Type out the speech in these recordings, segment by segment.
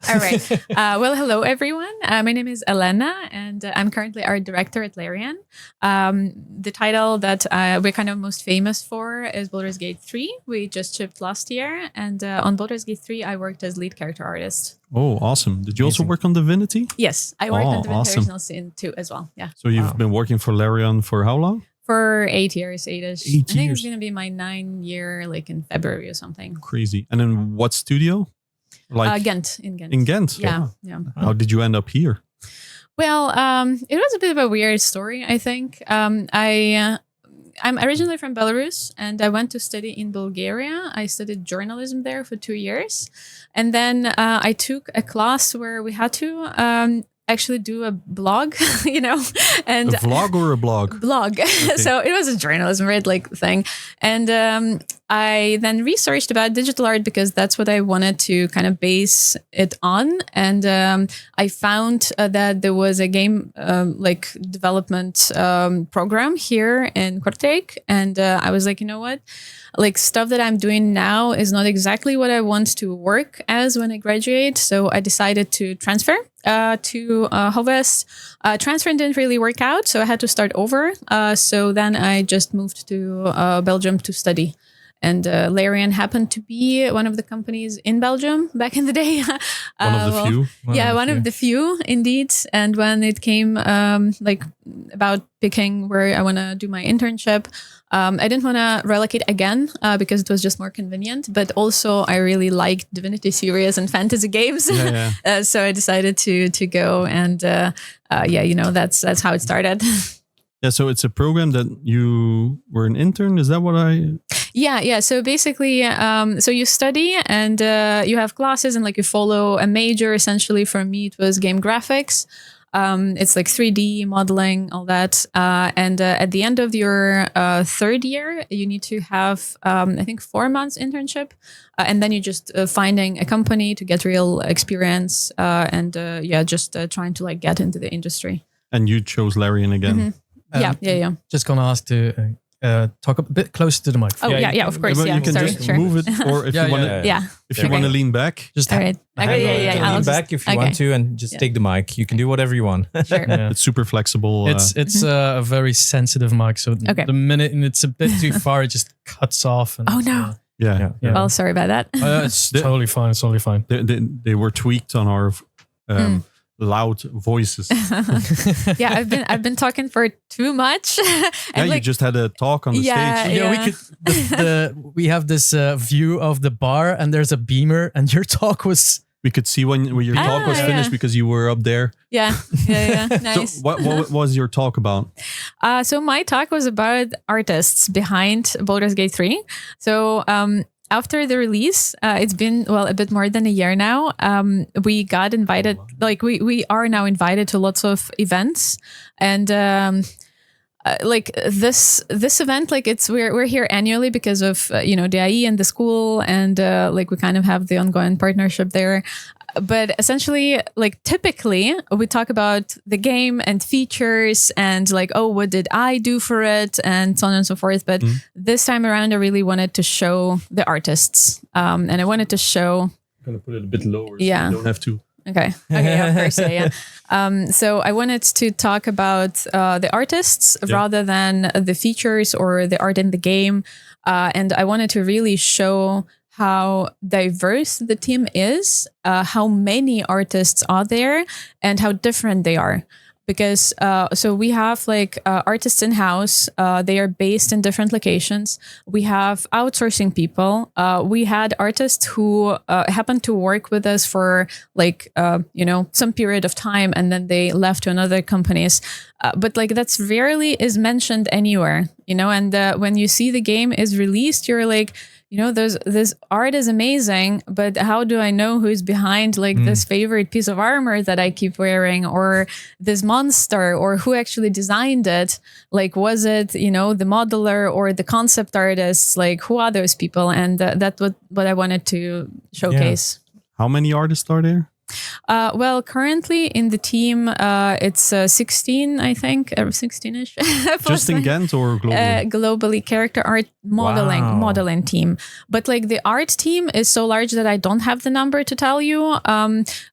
All right. Well, hello, everyone. My name is Elena, and I'm currently art director at LARIAN. The title that we're kind of most famous for is Baldur's Gate 3. We just shipped last year. And on Baldur's Gate 3, I worked as lead character artist. Oh, awesome. Did you also work on Divinity? Yes, I worked on Divinity awesome. Original Sin 2 as well. Yeah. So you've been working for LARIAN for how long? For 8 years, 8-ish. 8 I think years. it's going to be my 9th year, like in February or something. Crazy. And then what studio? Like Ghent. In Ghent. in Ghent? Yeah. How did you end up here? Well, it was a bit of a weird story, I think. I'm originally from Belarus, and I went to study in Bulgaria. I studied journalism there for 2 years. And then I took a class where we had to actually do a blog, and A vlog or a blog? blog. Okay. So it was a journalism, right, like thing. And I then researched about digital art because that's what I wanted to kind of base it on. And I found that there was a game like development program here in Kortrijk. And I was like, you know what? Like stuff that I'm doing now is not exactly what I want to work as when I graduate. So I decided to transfer to Hovest. Transfer didn't really work out, so I had to start over. So then I just moved to Belgium to study. And LARIAN happened to be one of the companies in Belgium back in the day. One of the few? One of the few, indeed. And when it came like about picking where I want to do my internship, I didn't want to relocate again because it was just more convenient. But also, I really liked Divinity series and fantasy games. Yeah. So I decided to go. And that's how it started. Yeah, so it's a program that you were an intern. Is that what I... Yeah. So basically, so you study and you have classes and like you follow a major. Essentially, for me, it was game graphics. It's like 3D modeling, all that. And at the end of your third year, you need to have, I think, 4 months internship. And then you just finding a company to get real experience and just trying to like get into the industry. And you chose LARIAN again. Mm-hmm. Yeah. Just gonna ask to talk a bit closer to the microphone. Of course. But Yeah, you can sorry, just sure. move it, or if you want to, Yeah. want to lean back, Just All right. Okay, You can lean back if you want to, and just take the mic. You can do whatever you want. Sure. Yeah. it's super flexible. It's a very sensitive mic, so Okay. the minute it's a bit too far, it just cuts off. And Oh, no. Yeah. Well, sorry about that. It's totally fine. It's totally fine. They were tweaked on our loud voices. Yeah, I've been talking for too much. And You just had a talk on the stage. Yeah, we could. We have this view of the bar, and there's a beamer, and your talk was. We could see when your talk was finished because you were up there. Yeah. Nice. So what was your talk about? So my talk was about artists behind Baldur's Gate 3. So after the release, it's been, a bit more than a year now. We got invited, like we are now invited to lots of events. And like this event, like we're here annually because of, the IE and the school. And like we kind of have the ongoing partnership there. But essentially, like typically we talk about the game and features and like, oh, what did I do for it? And so on and so forth. But this time around, I really wanted to show the artists. And I wanted to show... I'm going to put it a bit lower so Yeah. you don't have to. Okay, of course, yeah. So I wanted to talk about the artists rather than the features or the art in the game. And I wanted to really show how diverse the team is, how many artists are there, and how different they are. Because so we have like artists in-house. They are based in different locations. We have outsourcing people. We had artists who happened to work with us for like, some period of time, and then they left to another companies. But like that's rarely is mentioned anywhere, and when you see the game is released, you're like, this art is amazing, but how do I know who's behind like this favorite piece of armor that I keep wearing, or this monster, or who actually designed it? Like, was it, the modeler or the concept artists? Like, who are those people? And that's what I wanted to showcase. How many artists are there? Well, currently in the team, it's 16, I think, 16-ish. Just in Ghent or globally? Globally, character art modeling team. But like the art team is so large that I don't have the number to tell you.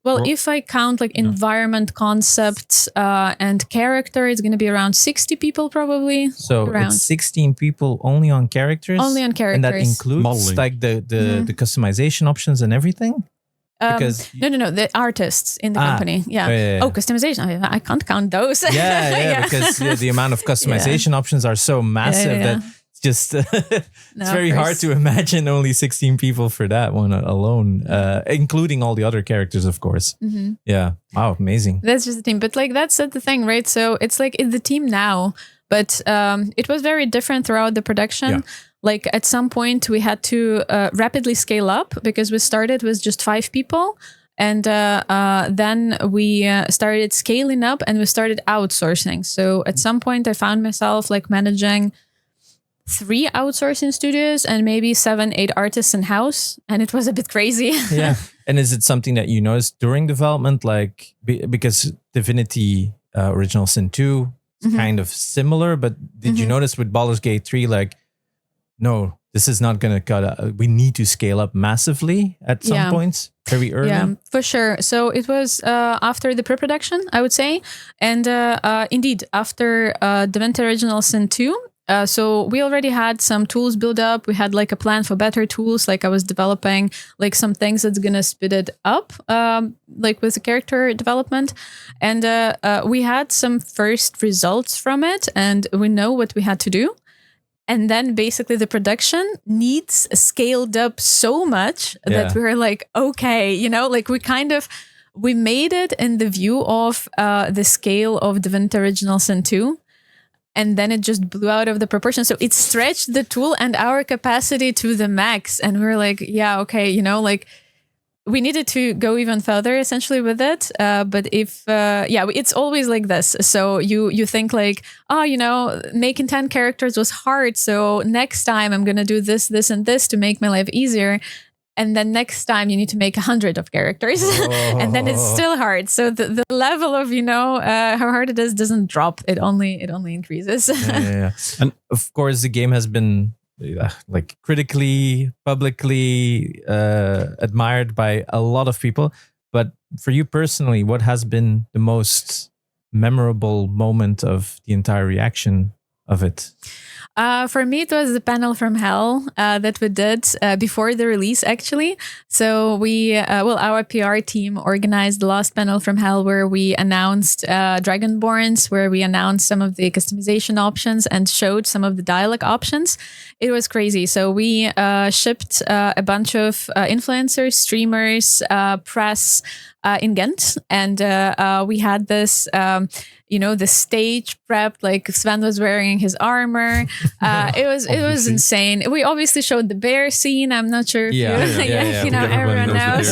If I count like environment, concepts, and character, it's going to be around 60 people probably. So it's 16 people only on characters? Only on characters. And that includes Modeling. like the customization options and everything? Because No, the artists in the company. Yeah. Oh, customization. I can't count those. Because the amount of customization options are so massive that it's just it's very hard to imagine only 16 people for that one alone, including all the other characters, of course. Mm-hmm. Yeah. Wow, amazing. That's just the team. But like that's the thing, right? So it's like it's the team now, but it was very different throughout the production. Yeah. Like at some point we had to rapidly scale up because we started with just 5 people. And then we started scaling up and we started outsourcing. So at some point I found myself like managing 3 outsourcing studios and maybe 7-8 artists in-house. And it was a bit crazy. Yeah. And is it something that you noticed during development? Like, because Divinity Original Sin 2 is kind of similar, but did you notice with Baldur's Gate 3, like, no, this is not going to cut. We need to scale up massively at some points, very early. Yeah, for sure. So it was after the pre-production, I would say. And indeed, after Divinity Original Sin 2, so we already had some tools built up. We had like a plan for better tools. Like I was developing like some things that's going to speed it up, like with the character development. And we had some first results from it and we know what we had to do. And then basically the production needs scaled up so much that we were like, okay, like we made it in the view of the scale of Divinity Original Sin 2. And then it just blew out of the proportion. So it stretched the tool and our capacity to the max. And we were like, yeah, okay, like we needed to go even further essentially with it. But it's always like this. So you think like, making 10 characters was hard. So next time I'm going to do this, this, and this to make my life easier. And then next time you need to make 100 of characters and then it's still hard. So the level of, how hard it is doesn't drop. It only increases. Yeah. And of course the game has been like critically, publicly admired by a lot of people. But for you personally, what has been the most memorable moment of the entire reaction of it? For me, it was the panel from hell that we did before the release, actually. So our PR team organized the last panel from hell where we announced Dragonborns, where we announced some of the customization options and showed some of the dialogue options. It was crazy. So we shipped a bunch of influencers, streamers, press in Ghent. And we had this... the stage prepped, like Sven was wearing his armor. It was insane. We obviously showed the bear scene. I'm not sure if everyone knows.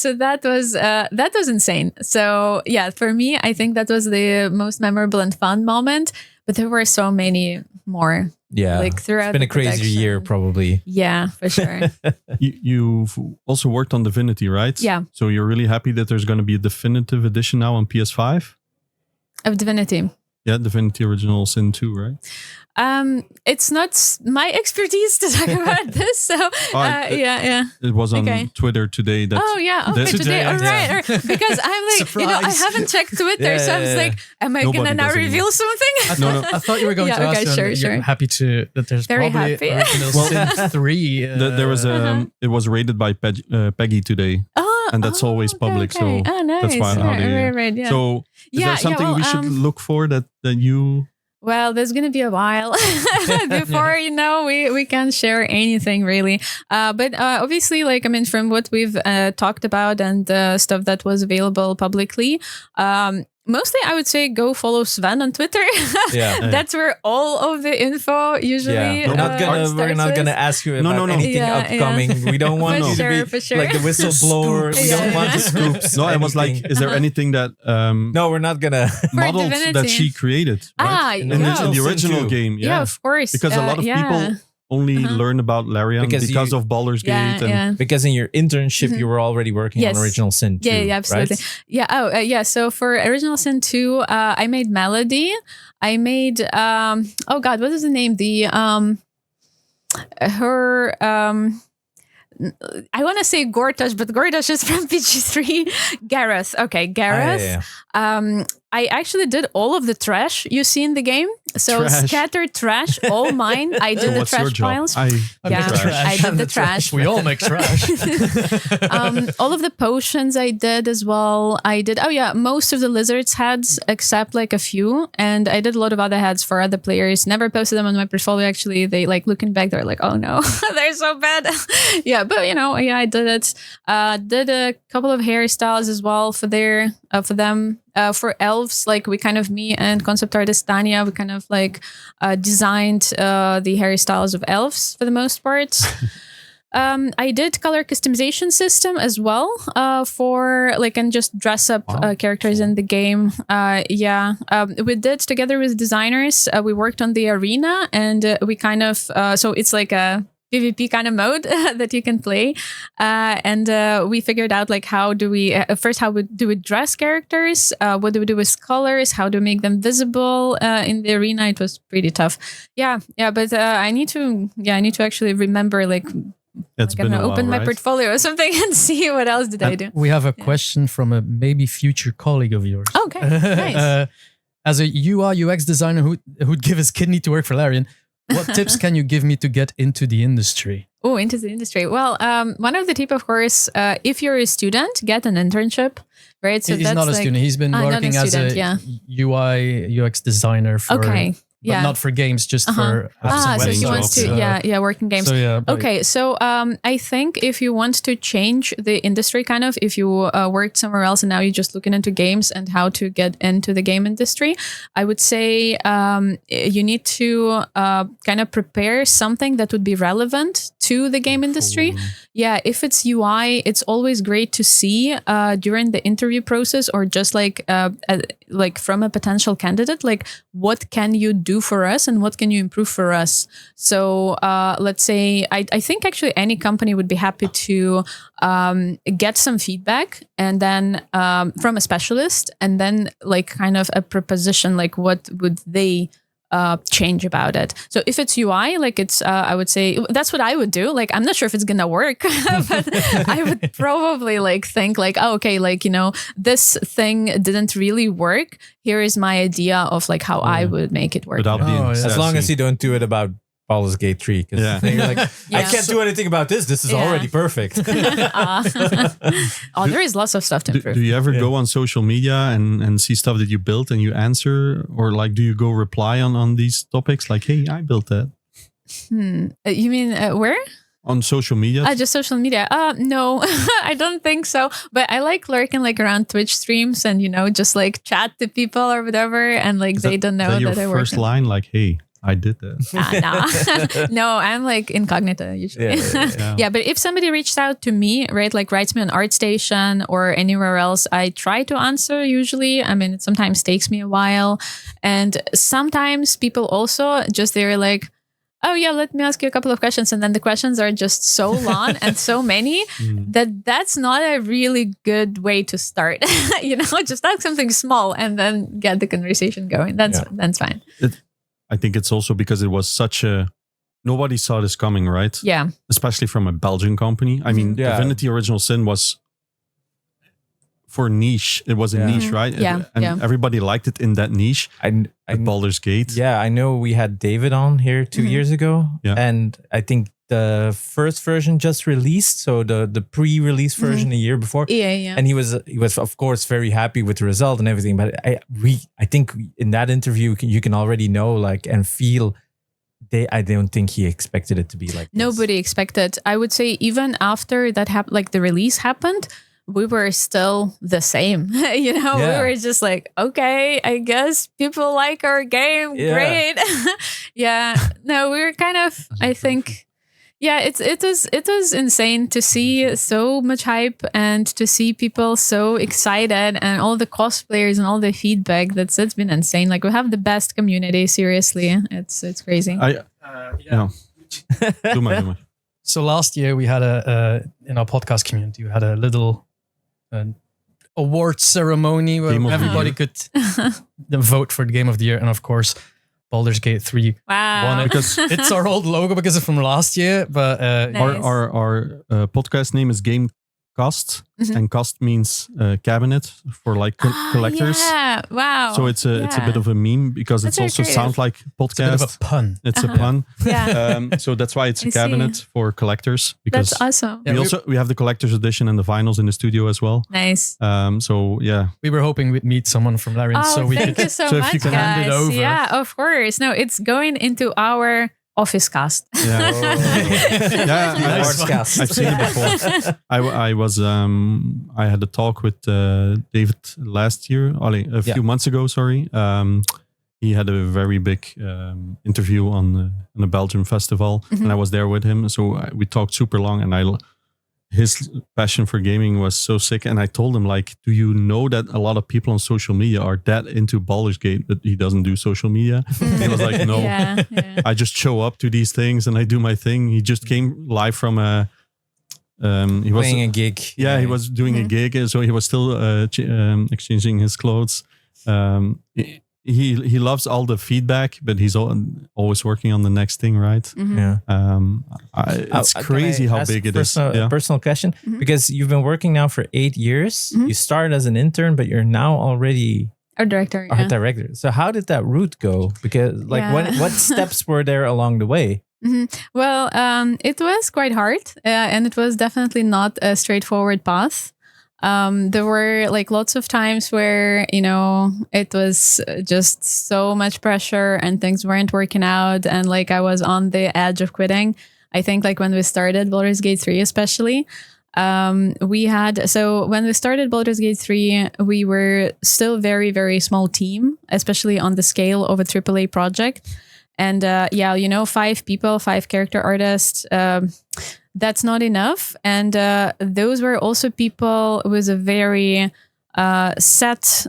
So that was insane. So yeah, for me, I think that was the most memorable and fun moment. But there were so many more. Yeah, like throughout. It's been a crazy year, probably. Yeah, for sure. You've also worked on Divinity, right? Yeah. So you're really happy that there's going to be a definitive edition now on PS5? Of Divinity. Yeah, Divinity Original Sin 2, right? It's not my expertise to talk about this, so It was on Twitter today. Today. All right. Because I'm like, I haven't checked Twitter, so I was like, am I gonna now reveal something? No. I thought you were going to ask. Sure. You're happy that there's very probably happy. Original Sin 3. There was it was rated by Peggy today. And that's always public, so nice. That's why. Right, yeah. So, is there something we should look for that you? Well, there's gonna be a while before we can share anything really. But obviously, from what we've talked about and stuff that was available publicly. Mostly, I would say go follow Sven on Twitter. That's where all of the info usually. Yeah. We're not gonna ask you about anything upcoming. We don't want you to be like the whistleblower. We don't want the scoops. No, I was like, is there anything that no, we're not gonna models that she created? Right? In the original game, yeah, of course. Because a lot of people only learned about LARIAN because of Baldur's Gate. And because in your internship, you were already working on Original Sin 2. Yeah, absolutely. Right? Yeah. Oh, yeah. So for Original Sin 2, I made Melody. I made, oh God, what is the name? I want to say Gortash, but Gortash is from PG3. Gareth. Okay, Gareth. I actually did all of the trash you see in the game. So scattered trash, all mine. I did the trash files. I did the trash. We all make trash. All of the potions I did as well. I did, most of the lizards heads except like a few. And I did a lot of other heads for other players. Never posted them on my portfolio. Actually, they like looking back, they're like, oh no, they're so bad. But I did it. Did a couple of hairstyles as well for them. For elves, like me and concept artist Tanya, we kind of designed the hairstyles of elves for the most part. I did color customization system as well for and just dress up characters in the game. We did together with designers. We worked on the arena and we kind of so it's like a PvP kind of mode that you can play. And we figured out how do we dress characters? What do we do with colors? How do we make them visible in the arena? It was pretty tough. But I need to actually remember it's been a while, open my right? portfolio or something and see what else did I do. We have a question from a maybe future colleague of yours. Okay, nice. As a UI UX designer who'd give his kidney to work for LARIAN, what tips can you give me to get into the industry? Oh, into the industry. Well, one of the tips, of course, if you're a student, get an internship, right? So he's not a student. He's been working as a UI UX designer for... But not for games, just for so he wants to work in games. So I think if you want to change the industry, if you worked somewhere else and now you're just looking into games and how to get into the game industry, I would say you need to prepare something that would be relevant to the game industry. If it's UI, it's always great to see during the interview process or just from a potential candidate, what can you do for us and what can you improve for us? So let's say, I think actually any company would be happy to get some feedback and then from a specialist and then a proposition, what would they change about it. So if it's UI, it's I would say that's what I would do. I'm not sure if it's gonna work, but I would probably think this thing didn't really work. Here is my idea of how I would make it work. As long as you don't do it about Baldur's Gate 3, because you're I can't do anything about this. This is already perfect. There is lots of stuff to improve. Do you ever go on social media and see stuff that you built and you answer, or do you go reply on these topics? Hey, I built that. You mean where? On social media? Just social media. No, I don't think so. But I like lurking around Twitch streams and just chat to people or whatever, and they don't know that I work. First line, hey, I did that. No, I'm incognito usually. But if somebody reached out to me, right, writes me on ArtStation or anywhere else, I try to answer usually. I mean, it sometimes takes me a while. And sometimes people also they're oh yeah, let me ask you a couple of questions. And then the questions are just so long and so many that's not a really good way to start. Just ask something small and then get the conversation going. That's fine. I think it's also because it was nobody saw this coming, right? Yeah. Especially from a Belgian company. I mean, Divinity Original Sin was for niche. It was a niche, right? And everybody liked it in that niche. At Baldur's Gate. Yeah, I know we had David on here 2 years ago. Yeah. And I think the first version just released, so the pre-release version a year before. Yeah. And he was of course very happy with the result and everything. But I think in that interview you can already know and feel I don't think he expected it to be like this. Nobody expected. I would say even after that happened, the release happened, we were still the same. We were just okay, I guess people like our game. Great. No, we were kind of, I think. It was insane to see so much hype and to see people so excited and all the cosplayers and all the feedback. It's been insane. We have the best community. Seriously, it's crazy. Doe maar. So last year we had in our podcast community, we had a little award ceremony where everybody could vote for the game of the year. And of course, Baldur's Gate 3 won it. Because it's our old logo because it's from last year. But nice. Our podcast name is Game Kast, and Kast means cabinet for like collectors. Yeah, wow. So it's a bit of a meme because it's also sounds like podcast. It's a bit of a pun. It's a pun. Yeah. So that's why it's a cabinet for collectors. Because that's awesome. We have the collector's edition and the vinyls in the studio as well. Nice. So yeah, we were hoping we'd meet someone from LARIAN, so we thank could. you so so much, if you can guys. hand it over. Yeah, of course. No, it's going into our office cast. Yeah, Nice. I've seen it before. I was I had a talk with David last year, a few months ago. Sorry, he had a very big interview on a Belgian festival, and I was there with him. So we talked super long, and his passion for gaming was so sick. And I told him, like, do you know that a lot of people on social media are that into Baldur's Gate that he doesn't do social media? He was like, no, I just show up to these things and I do my thing. He just came live from he was playing a gig. Yeah, he was doing a gig. So he was still exchanging his clothes. He loves all the feedback, but he's always working on the next thing, right? Yeah. It's crazy how big it is. Personal question, because you've been working now for 8 years. You started as an intern, but you're now already Art director. Art director. So how did that route go? Because what steps were there along the way? Well, it was quite hard, and it was definitely not a straightforward path. There were like lots of times where, it was just so much pressure and things weren't working out. And like I was on the edge of quitting. I think like when we started Baldur's Gate 3, especially, when we started Baldur's Gate 3, we were still very, very small team, especially on the scale of a AAA project. And 5 people, 5 character artists, that's not enough. And those were also people with a very set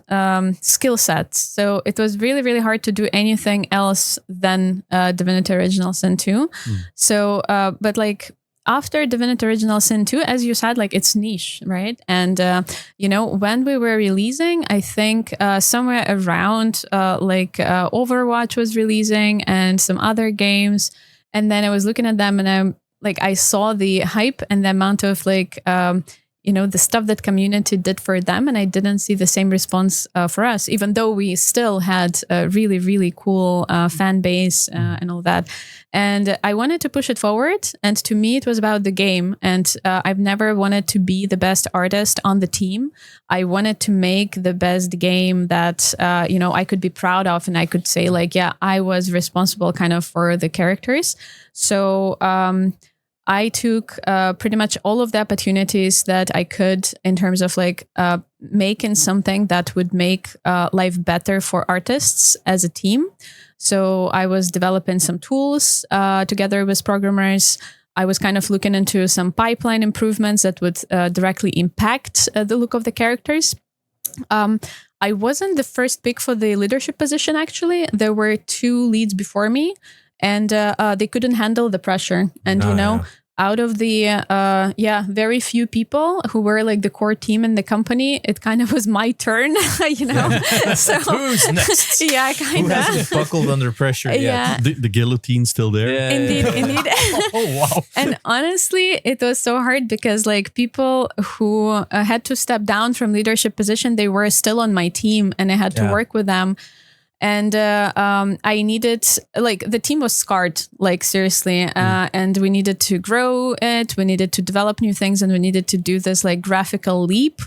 skill set. So it was really, really hard to do anything else than Divinity Original Sin 2. So, but like after Divinity Original Sin 2, as you said, like it's niche, right? And, when we were releasing, I think somewhere around Overwatch was releasing and some other games. And then I was looking at them and I saw the hype and the amount of the stuff that community did for them. And I didn't see the same response for us, even though we still had a really, really cool fan base and all that. And I wanted to push it forward. And to me, it was about the game. And I've never wanted to be the best artist on the team. I wanted to make the best game that, I could be proud of. And I could say I was responsible kind of for the characters. So, I took pretty much all of the opportunities that I could in terms of making something that would make life better for artists as a team. So I was developing some tools together with programmers. I was kind of looking into some pipeline improvements that would directly impact the look of the characters. I wasn't the first pick for the leadership position, actually. There were 2 leads before me. And they couldn't handle the pressure. And, out of the, very few people who were like the core team in the company, it kind of was my turn, So, who's next? Yeah, kind Who of. hasn't buckled under pressure yet? Yeah. The guillotine's still there. Yeah. Indeed. Oh, wow. And honestly, it was so hard because people who had to step down from leadership position, they were still on my team and I had to work with them. And I needed, the team was scarred, seriously. And we needed to grow it. We needed to develop new things and we needed to do this graphical leap.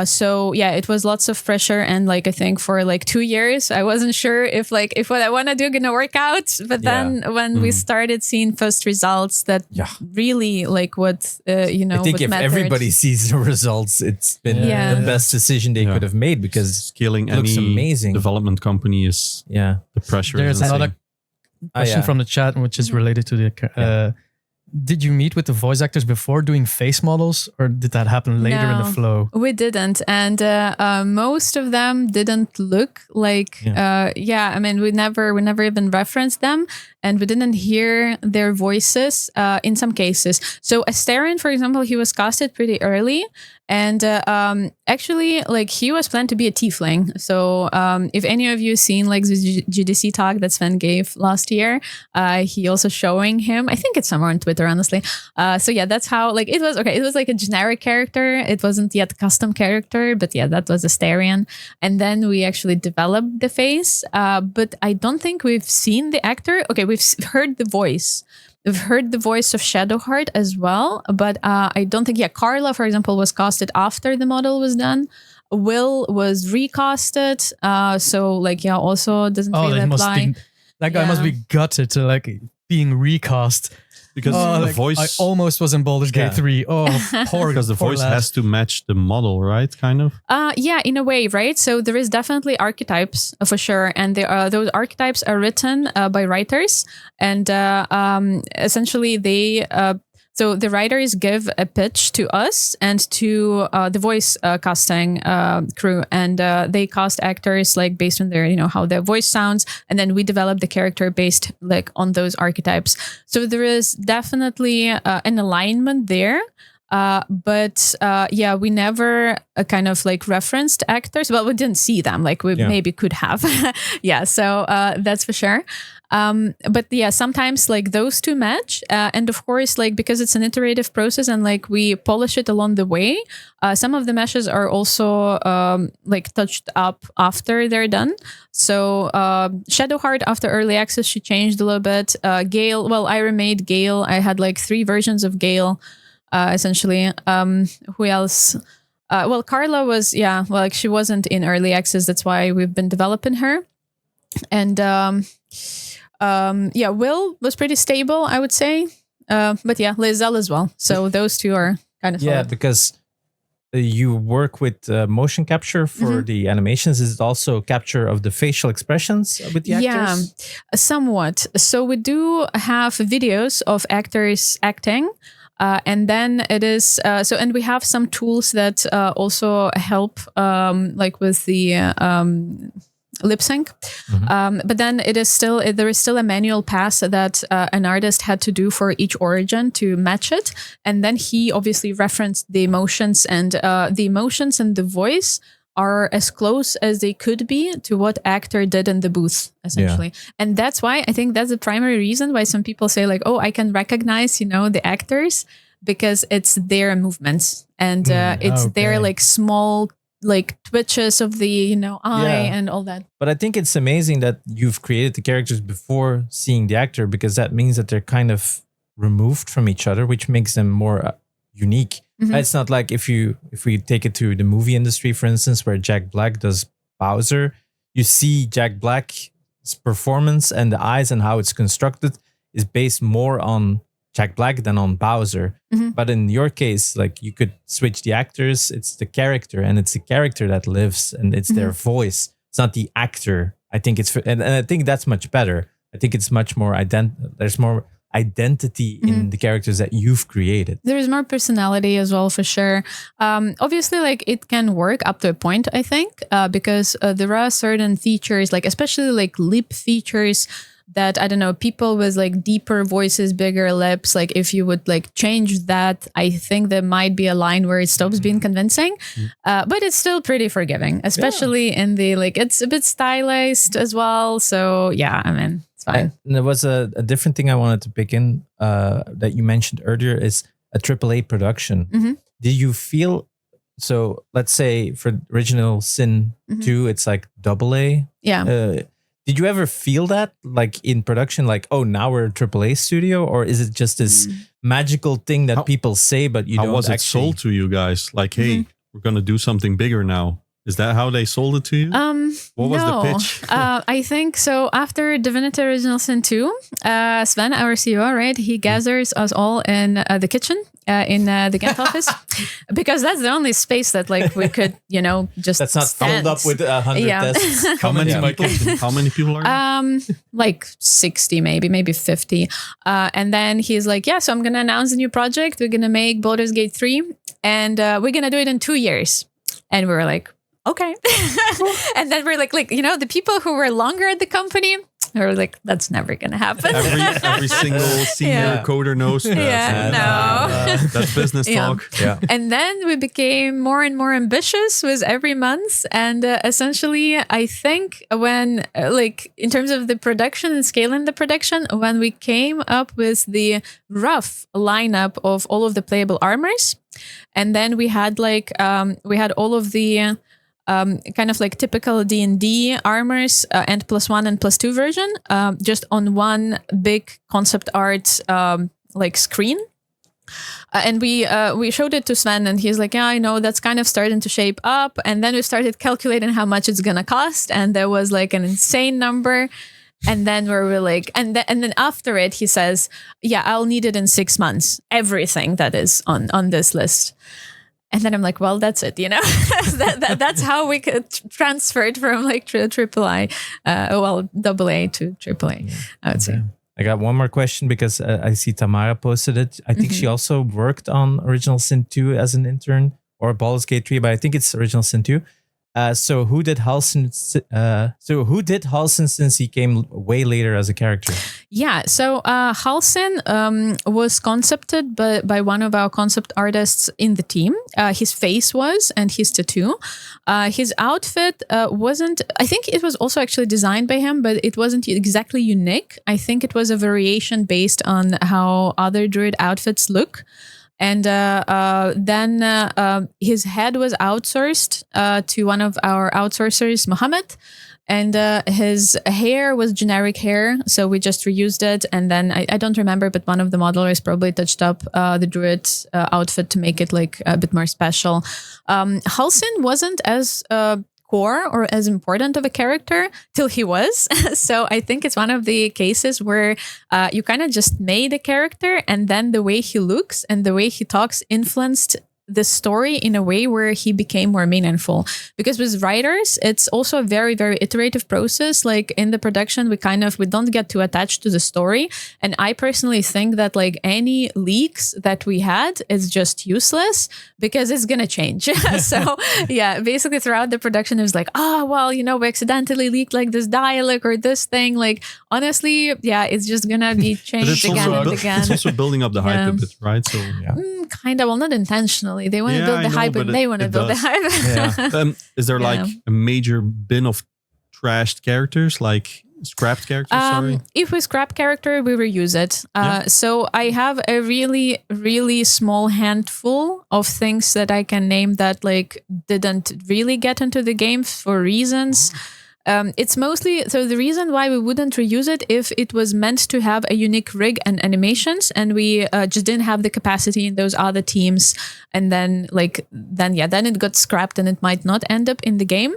So it was lots of pressure. And I think for 2 years, I wasn't sure if what I want to do going to work out. But then when we started seeing first results that really what, I think if mattered. everybody sees the results, it's been the best decision they could have made because scaling it looks any amazing. Development company is the pressure. There's another question from the chat, which is related to did you meet with the voice actors before doing face models, or did that happen later in the flow? We didn't, and most of them didn't look like. I mean, we never even referenced them, and we didn't hear their voices in some cases. So Asterion, for example, he was casted pretty early. And actually, like, he was planned to be a tiefling. So if any of you seen like the GDC talk that Sven gave last year, he also showing him. I think it's somewhere on Twitter, honestly. So yeah, that's how like it was. Okay, it was like a generic character. It wasn't yet a custom character, but yeah, that was Asterion. And then we actually developed the face. But I don't think we've seen the actor. Okay, we've heard the voice. We've heard the voice of Shadowheart as well, but I don't think, Carla, for example, was casted after the model was done. Will was recasted, so like, also doesn't really apply. That guy must be gutted to like being recast. Because the voice... I almost was in Baldur's Gate 3. Oh, poor. Because the voice has to match the model, right? Kind of? Yeah, in a way, right? So there is definitely archetypes for sure. And those archetypes are written by writers. And essentially they... So the writers give a pitch to us and to the voice casting crew, and they cast actors like based on their, how their voice sounds, and then we develop the character based like on those archetypes. So there is definitely an alignment there. But we never kind of like referenced actors. Well, we didn't see them, like we maybe could have. So that's for sure. But sometimes like those two match. And of course, like, because it's an iterative process and like we polish it along the way, some of the meshes are also like touched up after they're done. So Shadowheart, after early access, she changed a little bit. Gale, well, I remade Gale. I had like 3 versions of Gale. Essentially, who else? Carla was, like she wasn't in early access. That's why we've been developing her. And Will was pretty stable, I would say. But Lizelle as well. So those two are kind of solid. Because you work with motion capture for the animations. Is it also capture of the facial expressions with the actors? Yeah, somewhat. So we do have videos of actors acting. And then it is and we have some tools that also help like with the lip sync. But then there is still a manual pass that an artist had to do for each origin to match it, and then he obviously referenced the emotions, and the voice are as close as they could be to what actor did in the booth, essentially. And that's why I think that's the primary reason why some people say like, oh, I can recognize, the actors, because it's their movements and it's their like small like twitches of the, eye and all that. But I think it's amazing that you've created the characters before seeing the actor, because that means that they're kind of removed from each other, which makes them more unique. It's not like if we take it to the movie industry, for instance, where Jack Black does Bowser, you see Jack Black's performance and the eyes and how it's constructed is based more on Jack Black than on Bowser. But in your case, like, you could switch the actors. It's the character, and it's the character that lives, and it's their voice. It's not the actor. I think and I think that's much better. I think it's much more there's more identity in the characters that you've created. There is more personality as well, for sure. Obviously, like, it can work up to a point, I think, because there are certain features, like especially like lip features, that, I don't know, people with like deeper voices, bigger lips, like if you would like change that, I think there might be a line where it stops being convincing. But it's still pretty forgiving, especially in the, like, it's a bit stylized as well. So I mean, it's fine. And there was a different thing I wanted to pick in that you mentioned earlier, is a AAA production. Did you feel, so let's say for Original Sin 2, it's like AA. Did you ever feel that, like, in production, like, oh, now we're a AAA studio? Or is it just this magical thing that people say, but you don't actually... How was it sold to you guys? Like, hey, we're going to do something bigger now. Is that how they sold it to you? What was the pitch? I think so. After Divinity Original Sin 2, Sven, our CEO, right, he gathers us all in the kitchen in the Ghent office because that's the only space that like we could, just that's not stand. filled up with 100 desks. How many people are you? Like 60, maybe 50. And then he's like, so I'm going to announce a new project. We're going to make Baldur's Gate 3 and we're going to do it in 2 years. And we were like, okay. And then we're like, the people who were longer at the company, we're like, that's never going to happen. Every single senior coder knows that. That's business talk. Yeah. And then we became more and more ambitious with every month. And essentially, I think when, in terms of the production and scaling the production, when we came up with the rough lineup of all of the playable armors, and then we had all of the kind of like typical D&D armors and +1 and +2 version just on one big concept art screen. And we showed it to Sven and he's like, I know that's kind of starting to shape up. And then we started calculating how much it's going to cost. And there was like an insane number. And then we were like, and then after it, he says, I'll need it in 6 months. Everything that is on this list. And then I'm like, well, that's it, that's how we could transfer it from AA to AAA, I would say. I got one more question because I see Tamara posted it. I think she also worked on Original Sin 2 as an intern or Baldur's Gate 3, but I think it's Original Sin 2. So who did Halsin since he came way later as a character? So Halsin was concepted by one of our concept artists in the team. His face was, and his tattoo. His outfit wasn't, I think it was also actually designed by him, but it wasn't exactly unique. I think it was a variation based on how other druid outfits look. And then his head was outsourced to one of our outsourcers, Mohammed. And his hair was generic hair. So we just reused it. And then I don't remember, but one of the modelers probably touched up the druid outfit to make it like a bit more special. Halsin wasn't as core or as important of a character till he was. So I think it's one of the cases where you kind of just made a character and then the way he looks and the way he talks influenced the story in a way where he became more meaningful. Because with writers, it's also a very, very iterative process. Like in the production, we don't get too attached to the story. And I personally think that like any leaks that we had is just useless because it's going to change. So basically throughout the production, it was like, we accidentally leaked like this dialogue or this thing. Like, honestly, it's just going to be changed again and again. It's also building up the hype a bit, right? So kind of, well, not intentionally. They want to build the hype, but they want to build the hype. Is there like a major bin of trashed characters, like scrapped characters? Sorry. If we scrap character, we reuse it. So I have a really, really small handful of things that I can name that like didn't really get into the game for reasons. It's mostly, so the reason why we wouldn't reuse it if it was meant to have a unique rig and animations and we just didn't have the capacity in those other teams. And then it got scrapped and it might not end up in the game.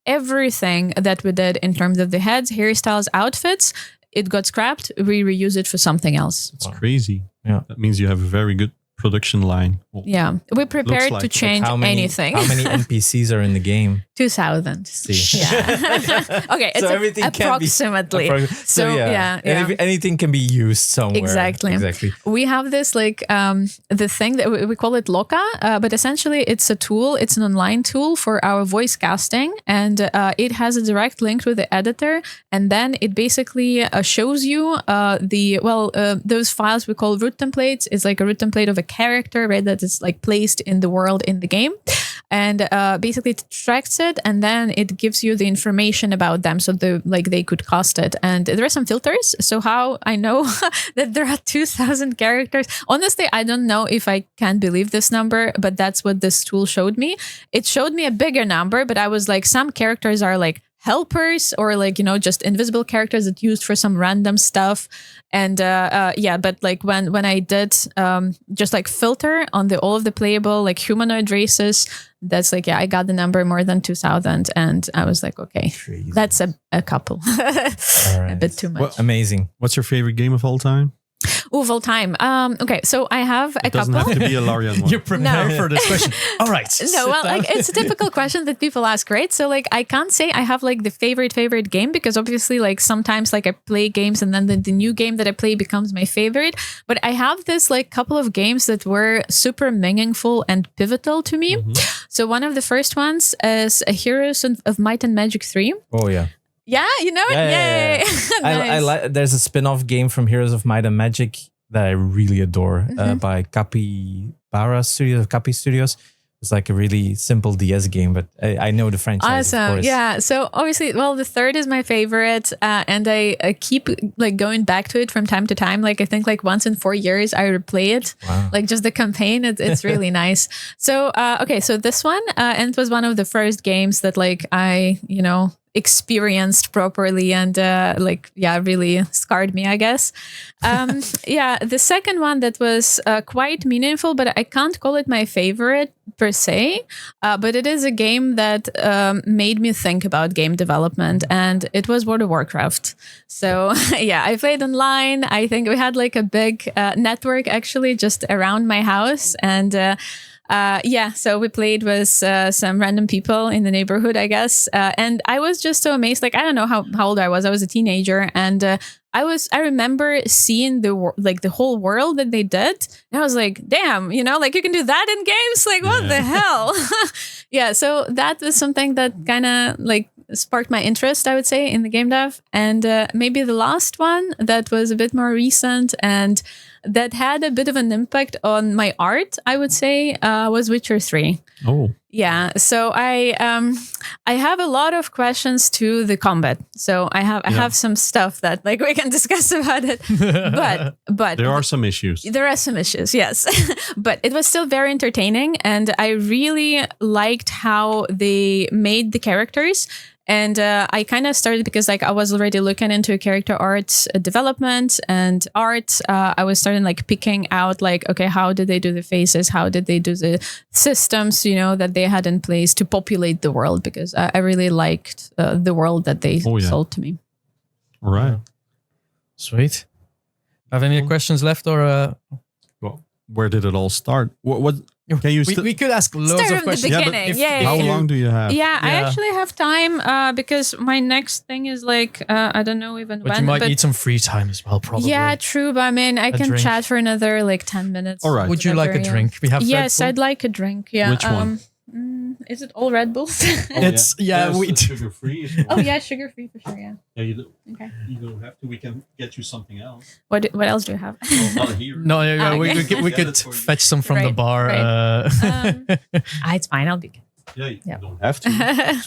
Everything that we did in terms of the heads, hairstyles, outfits, it got scrapped. We reuse it for something else. It's crazy. Yeah. That means you have a very good production line. We're prepared to change anything. How many NPCs are in the game? 2,000. Okay, it's so everything approximately. Anything can be used somewhere. Exactly. We have this like the thing that we call it Loka, but essentially it's a tool. It's an online tool for our voice casting, and it has a direct link with the editor, and then it basically shows you those files we call root templates. It's like a root template of a character, right? That is like placed in the world in the game. And basically it tracks it, and then it gives you the information about them, so they could cast it. And there are some filters. So how I know that there are 2,000 characters? Honestly, I don't know if I can believe this number, but that's what this tool showed me. It showed me a bigger number, but I was like, some characters are like helpers or like, just invisible characters that used for some random stuff. And but like when I did just like filter on all of the playable like humanoid races, that's like, I got the number more than 2,000. And I was like, okay, Crazy. that's a couple. A bit too much. Well, Amazing. What's your favorite game of all time? Of all time. Okay, so I have a It doesn't couple. have to be a Larian one. You're prepared No. for this question. All right. No, well, like it's a typical question that people ask, right? So like I can't say I have like the favorite game because obviously like sometimes like I play games and then the new game that I play becomes my favorite. But I have this like couple of games that were super meaningful and pivotal to me. So one of the first ones is Heroes of Might and Magic 3. Oh yeah. Yeah, you know it? Yeah. Yay. I Nice. like. There's a spin-off game from Heroes of Might and Magic that I really adore by Capybara Studios. Capi Studios. It's like a really simple DS game, but I know the franchise. Of Awesome. course. Yeah. So obviously, well, the third is my favorite. And I keep like going back to it from time to time. Like I think like once in 4 years, I replay it. Wow. Like just the campaign. It's really nice. So, okay. So this one, and it was one of the first games that like I, experienced properly and really scarred me, I guess. The second one that was quite meaningful, but I can't call it my favorite per se, but it is a game that made me think about game development, and it was World of Warcraft. So I played online. I think we had like a big network actually just around my house, and so we played with some random people in the neighborhood, I guess. And I was just so amazed. Like, I don't know how old I was. I was a teenager. And I remember seeing the whole world that they did. And I was like, damn, like you can do that in games? Like, what the hell? So that was something that kind of like sparked my interest, I would say, in the game dev. And maybe the last one that was a bit more recent and that had a bit of an impact on my art, I would say, was Witcher 3. Oh. Yeah. So I have a lot of questions to the combat. So I have some stuff that like we can discuss about it. But there are some issues. There are some issues, yes. But it was still very entertaining, and I really liked how they made the characters. And I kind of started because like I was already looking into character art development and art. I was starting like picking out like, okay, how did they do the faces? How did they do the systems, that they had in place to populate the world? Because I really liked the world that they sold to me. All right. Sweet. Have any questions left or? Well, where did it all start? What can you? We could ask loads Start of from questions. the beginning. How long do you have? Yeah, I actually have time because my next thing is like I don't know even But when. you might need some free time as well, probably. Yeah, true. But I mean, I can drink. chat for another like 10 minutes. All right. Would you like a drink? We have Yes, Red I'd Bull. like a drink. Yeah. Which one? Is it all Red Bulls? It's we. sugar free. Oh yeah, sugar free for sure. Yeah. Okay. You don't have to. We can get you something else. What else do you have? Not here. No, okay. we could fetch some from the Right, bar. It's fine. I'll be good. Yeah, you Yep. don't have to.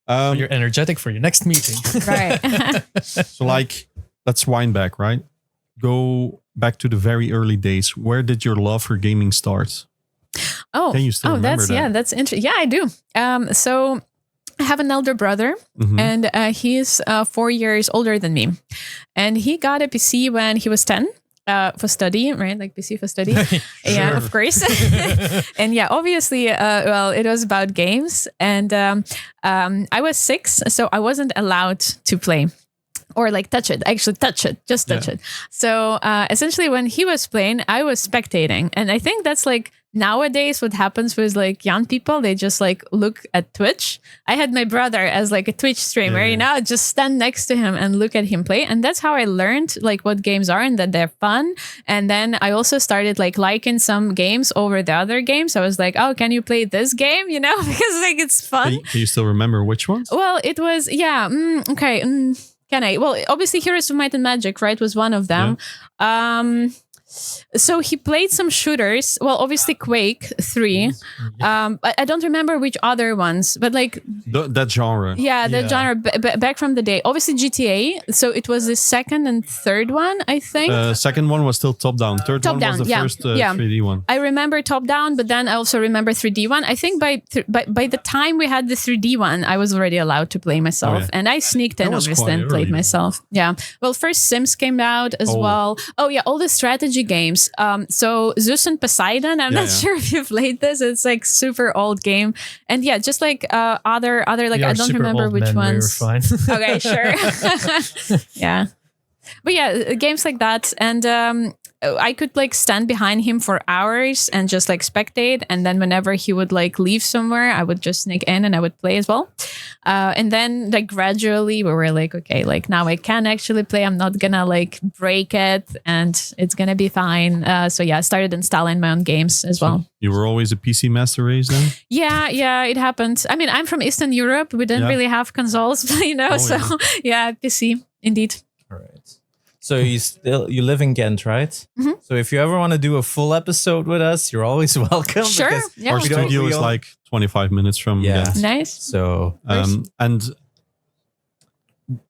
So you're energetic for your next meeting. Right. So, like, let's wind back, right? Go back to the very early days. Where did your love for gaming start? Oh, Can you still remember that? that's interesting. Yeah, I do. So I have an elder brother, Mhm. and he's 4 years older than me, and he got a PC when he was 10. For study, right? Like PC for study. Yeah, Sure. of course. And yeah, obviously, it was about games. And I was 6, so I wasn't allowed to play or like touch it. Actually, just touch it. So essentially, when he was playing, I was spectating. And I think that's like nowadays what happens with like young people. They just like look at Twitch. I had my brother as like a Twitch streamer, just stand next to him and look at him play. And that's how I learned like what games are and that they're fun. And then I also started like liking some games over the other games. I was like, oh, can you play this game? Because like it's fun. Can you still remember which ones? Well, it was, okay. Can I? Well, obviously Heroes of Might and Magic, right, was one of them. So he played some shooters. Well, obviously Quake 3. I don't remember which other ones, but like that genre. Yeah, that genre back from the day. Obviously GTA. So it was the second and third one, I think. Second one was still top down. Third one was the first 3D one. I remember top down, but then I also remember 3D one. I think by the time we had the 3D one, I was already allowed to play myself, and I sneaked in obviously and played myself. Yeah. Well, first Sims came out as well. Oh yeah, all the strategy games. So Zeus and Poseidon. I'm not sure if you've played this. It's like super old game, and yeah, just like other like I don't remember which ones. We were fine. Okay, sure. Yeah, but yeah, games like that, and I could like stand behind him for hours and just like spectate, and then whenever he would like leave somewhere, I would just sneak in and I would play as well. And then like gradually we were like, okay, like now I can actually play. I'm not gonna like break it, and it's gonna be fine. So yeah, I started installing my own games as well. You were always a PC master race then? Yeah, it happened. I mean, I'm from Eastern Europe. We didn't really have consoles, so yeah, PC indeed. All right. So you live in Ghent, right? Mm-hmm. So if you ever want to do a full episode with us, you're always welcome. Sure. Our studio is like 25 minutes from Ghent. Nice. So and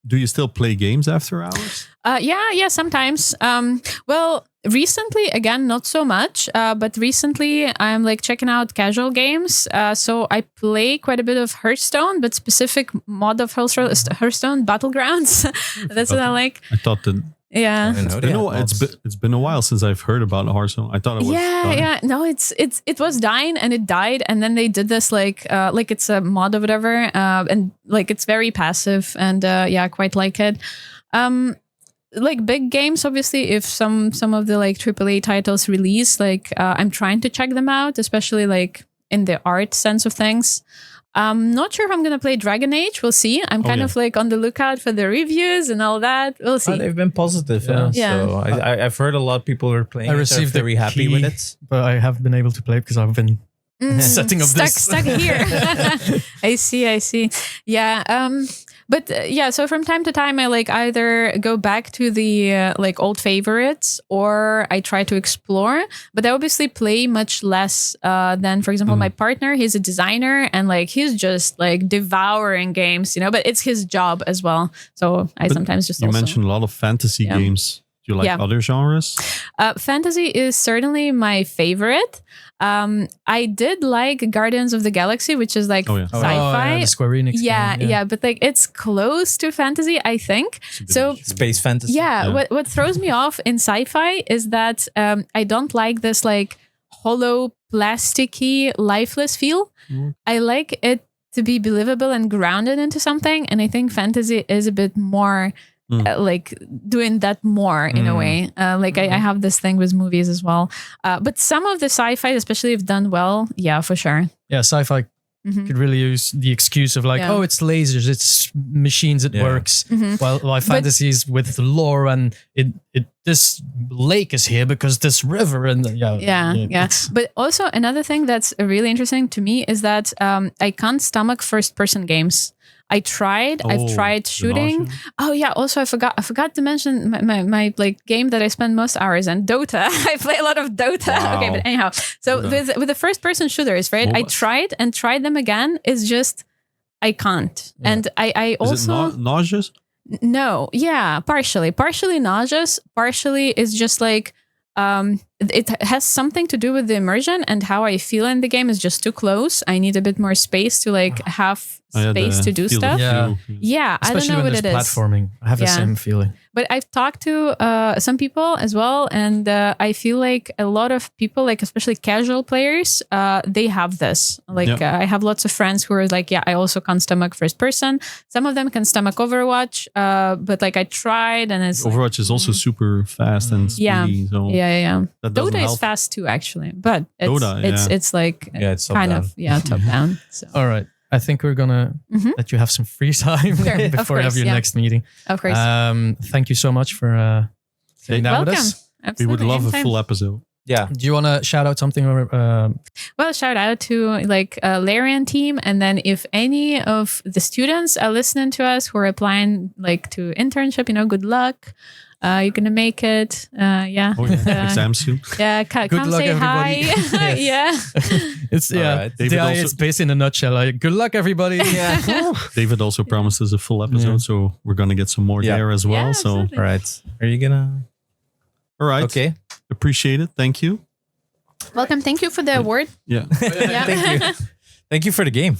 do you still play games after hours? Yeah, sometimes. Well, recently, again, not so much, but recently I'm like checking out casual games. So I play quite a bit of Hearthstone, but specific mod of Hearthstone Battlegrounds. That's what I like. I thought that. Yeah, it's been a while since I've heard about Hearthstone. I thought it was dying. No, it was dying and it died, and then they did this like it's a mod or whatever, and like it's very passive, and I quite like it. Like big games, obviously, if some of the like AAA titles release, like I'm trying to check them out, especially like in the art sense of things. I'm not sure if I'm going to play Dragon Age. We'll see. I'm kind of like on the lookout for the reviews and all that. We'll see. They've been positive. So I've heard a lot of people are playing. I received very happy with it, but I haven't been able to play it because I've been setting up stuck here. I see. Yeah. But so from time to time, I like either go back to the like old favorites, or I try to explore. But I obviously play much less than, for example, my partner. He's a designer, and like he's just like devouring games, But it's his job as well. So I sometimes just. You mentioned a lot of fantasy games. Do you like other genres? Fantasy is certainly my favorite. I did like Guardians of the Galaxy, which is like sci-fi. The Square Enix game, but like it's close to fantasy, I think. So space fantasy. Yeah. What throws me off in sci-fi is that I don't like this like hollow, plasticky, lifeless feel. I like it to be believable and grounded into something, and I think fantasy is a bit more. Like doing that more in a way. I have this thing with movies as well. But some of the sci-fi, especially if done well, for sure. Yeah, sci-fi could really use the excuse of like, it's lasers, it's machines, it works. While fantasy is with lore and it this lake is here because this river and But also another thing that's really interesting to me is that I can't stomach first-person games. I've tried shooting. Also I forgot to mention my like game that I spend most hours in, Dota. I play a lot of Dota. Wow. Okay, but anyhow. So with the first person shooters, right? I tried them again. It's just I can't. Yeah. And I also is it nauseous? No, partially nauseous, partially is just like it has something to do with the immersion, and how I feel in the game is just too close. I need a bit more space to like have space to do stuff. Yeah, I don't know what it is. Platforming, I have the same feeling. But I've talked to some people as well, and I feel like a lot of people, like especially casual players, they have this. Like I have lots of friends who are like, I also can't stomach first person. Some of them can stomach Overwatch, but like I tried, and it's Overwatch is also super fast and speedy. So Dota is fast too, actually, but it's like it's kind of top down. So. All right. I think we're gonna let you have some free time before you have your next meeting. Of course. Thank you so much for sitting down with us. Absolutely. We would love a full episode. Yeah. Do you want to shout out something? Well, shout out to like LARIAN team, and then if any of the students are listening to us who are applying like to internship, good luck. You're gonna make it. Yeah. Oh, yeah. Exam soon. Yeah. Come luck, say everybody. hi. Yeah. It's right. The idea is basically in a nutshell. Like, good luck, everybody. David also promises a full episode, so we're gonna get some more there as well. Yeah, so, absolutely. All right. Are you gonna? all right. Okay. Appreciate it. Thank you. Welcome. Thank you for the award. Yeah. Yeah. Thank you. Thank you for the game.